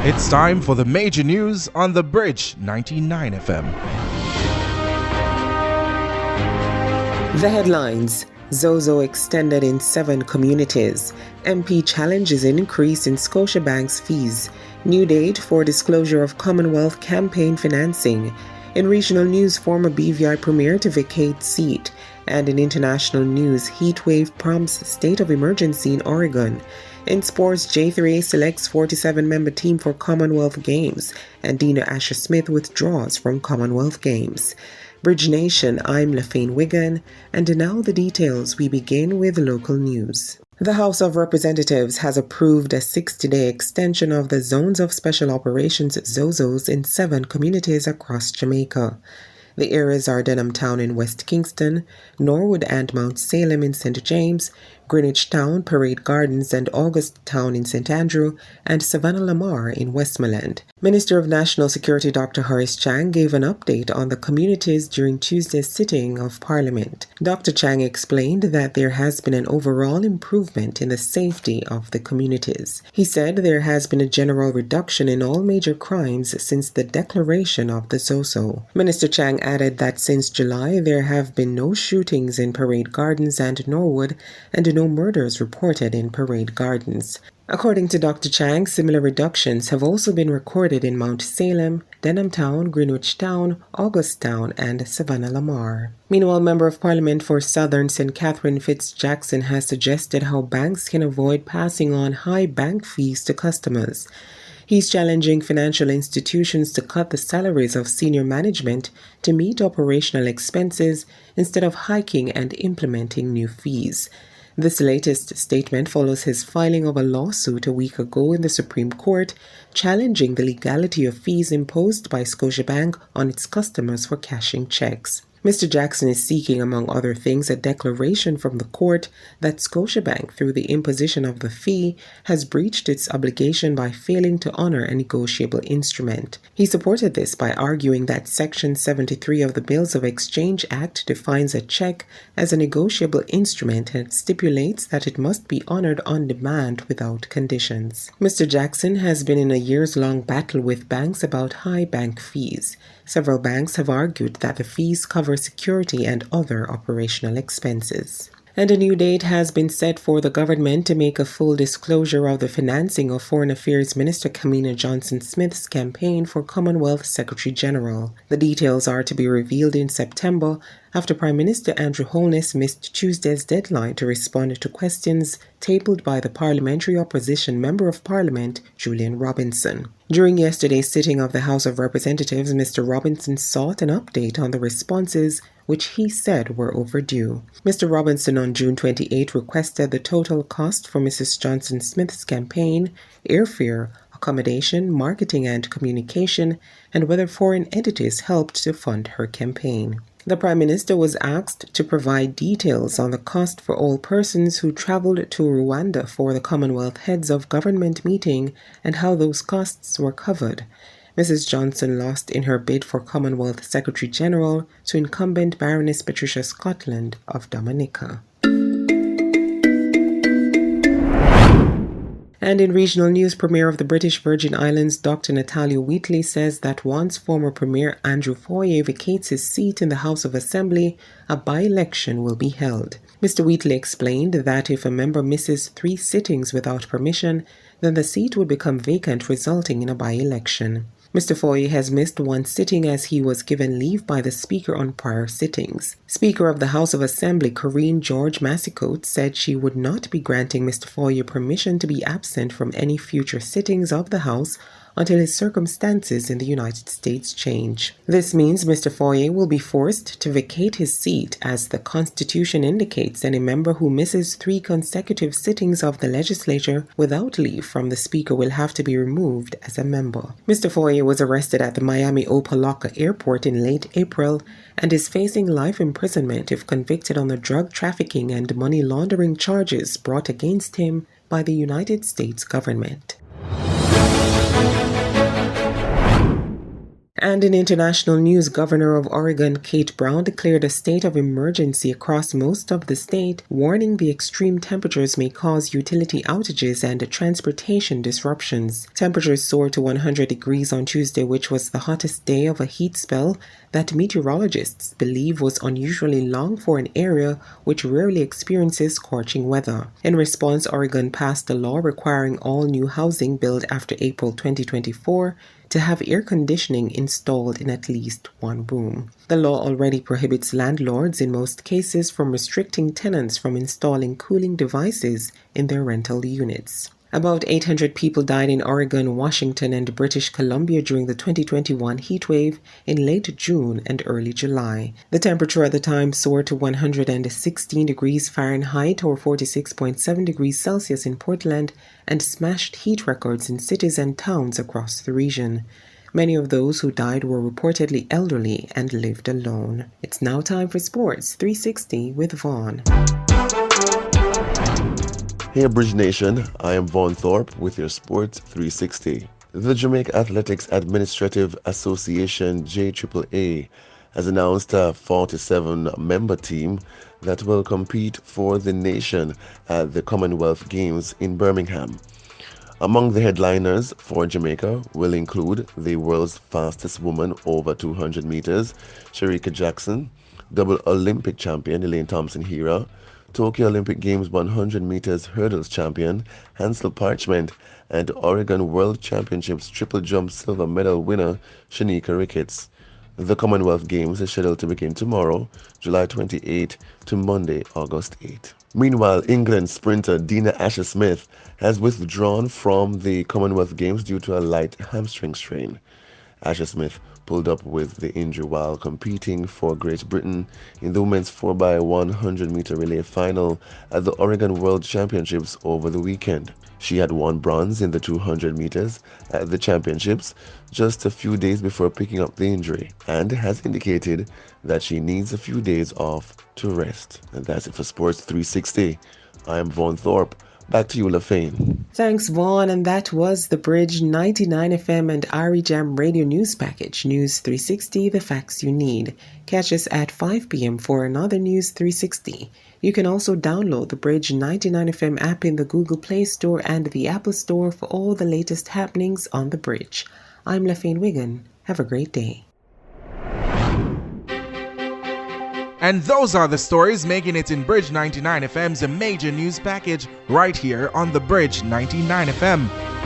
It's time for the major news on The Bridge 99 FM. The headlines: Zozo extended in 7 communities. MP challenges an increase in Scotiabank's fees. New date for disclosure of Commonwealth campaign financing. In regional news, former BVI premier to vacate seat. And in international news, heat wave prompts state of emergency in Oregon. In sports, J3A selects 47-member team for Commonwealth Games, and Dina Asher-Smith withdraws from Commonwealth Games. Bridge Nation, I'm Lafayne Wigan, and now the details. We begin with local news. The House of Representatives has approved a 60-day extension of the Zones of Special Operations ZOZOs in 7 communities across Jamaica. The areas are Denham Town in West Kingston, Norwood and Mount Salem in St. James, Greenwich Town, Parade Gardens and August Town in St. Andrew, and Savannah Lamar in Westmoreland. Minister of National Security Dr. Horace Chang gave an update on the communities during Tuesday's sitting of Parliament. Dr. Chang explained that there has been an overall improvement in the safety of the communities. He said there has been a general reduction in all major crimes since the declaration of the ZOZO. Minister Chang added that since July there have been no shootings in Parade Gardens and Norwood and no murders reported in Parade Gardens. According to Dr. Chang, similar reductions have also been recorded in Mount Salem, Denham Town, Greenwich Town, August Town, and Savannah Lamar. Meanwhile, Member of Parliament for Southern St. Catherine Fitz-Jackson has suggested how banks can avoid passing on high bank fees to customers. He's challenging financial institutions to cut the salaries of senior management to meet operational expenses instead of hiking and implementing new fees. This latest statement follows his filing of a lawsuit a week ago in the Supreme Court challenging the legality of fees imposed by Scotiabank on its customers for cashing checks. Mr. Jackson is seeking, among other things, a declaration from the court that Scotiabank, through the imposition of the fee, has breached its obligation by failing to honor a negotiable instrument. He supported this by arguing that Section 73 of the Bills of Exchange Act defines a check as a negotiable instrument and stipulates that it must be honored on demand without conditions. Mr. Jackson has been in a years-long battle with banks about high bank fees. Several banks have argued that the fees cover security and other operational expenses. And a new date has been set for the government to make a full disclosure of the financing of Foreign Affairs Minister Kamina Johnson-Smith's campaign for Commonwealth Secretary-General. The details are to be revealed in September after Prime Minister Andrew Holness missed Tuesday's deadline to respond to questions tabled by the Parliamentary Opposition Member of Parliament, Julian Robinson. During yesterday's sitting of the House of Representatives, Mr. Robinson sought an update on the responses which he said were overdue. Mr. Robinson on June 28 requested the total cost for Mrs. Johnson-Smith's campaign, airfare, accommodation, marketing and communication, and whether foreign entities helped to fund her campaign. The Prime Minister was asked to provide details on the cost for all persons who traveled to Rwanda for the Commonwealth Heads of Government meeting and how those costs were covered. Mrs. Johnson lost in her bid for Commonwealth Secretary-General to incumbent Baroness Patricia Scotland of Dominica. And in regional news, Premier of the British Virgin Islands Dr. Natalia Wheatley says that once former Premier Andrew Foyer vacates his seat in the House of Assembly, a by-election will be held. Mr. Wheatley explained that if a member misses 3 sittings without permission, then the seat would become vacant, resulting in a by-election. Mr. Foyer has missed 1 sitting as he was given leave by the Speaker on prior sittings. Speaker of the House of Assembly Corinne George Massicote said she would not be granting Mr. Foyer permission to be absent from any future sittings of the House until his circumstances in the United States change. This means Mr. Foyer will be forced to vacate his seat, as the Constitution indicates any member who misses 3 consecutive sittings of the legislature without leave from the Speaker will have to be removed as a member. Mr. Foyer was arrested at the Miami Opa-locka Airport in late April and is facing life imprisonment if convicted on the drug trafficking and money laundering charges brought against him by the United States government. And in international news, Governor of Oregon Kate Brown declared a state of emergency across most of the state, warning the extreme temperatures may cause utility outages and transportation disruptions. Temperatures soared to 100 degrees on Tuesday, which was the hottest day of a heat spell that meteorologists believe was unusually long for an area which rarely experiences scorching weather. In response, Oregon passed a law requiring all new housing built after April 2024 to have air conditioning installed in at least one room. The law already prohibits landlords in most cases from restricting tenants from installing cooling devices in their rental units. About 800 people died in Oregon, Washington, and British Columbia during the 2021 heat wave in late June and early July. The temperature at the time soared to 116 degrees Fahrenheit or 46.7 degrees Celsius in Portland and smashed heat records in cities and towns across the region. Many of those who died were reportedly elderly and lived alone. It's now time for Sports 360 with Vaughn. Hey Bridge Nation, I am Vaughn Thorpe with your Sports 360. The Jamaica Athletics Administrative Association JAAA has announced a 47-member team that will compete for the nation at the Commonwealth Games in Birmingham. Among the headliners for Jamaica will include the world's fastest woman over 200 meters, Shericka Jackson, double Olympic champion Elaine Thompson-Herah, Tokyo Olympic Games 100 meters hurdles champion Hansel Parchment, and Oregon World Championships triple jump silver medal winner Shanika Ricketts. The Commonwealth Games is scheduled to begin tomorrow, July 28 to Monday, August 8. Meanwhile, England sprinter Dina Asher-Smith has withdrawn from the Commonwealth Games due to a light hamstring strain. Asher-Smith pulled up with the injury while competing for Great Britain in the women's 4x100 meter relay final at the Oregon World Championships over the weekend. She had won bronze in the 200 meters at the championships just a few days before picking up the injury and has indicated that she needs a few days off to rest. And that's it for Sports 360. I am Vaughn Thorpe. Back to you, LaFane. Thanks, Vaughn. And that was the Bridge 99 FM and RE Jam Radio News Package. News 360, the facts you need. Catch us at 5 p.m. for another News 360. You can also download the Bridge 99 FM app in the Google Play Store and the Apple Store for all the latest happenings on the Bridge. I'm LaFane Wiggin. Have a great day. And those are the stories making it in Bridge 99 FM's major news package right here on the Bridge 99 FM.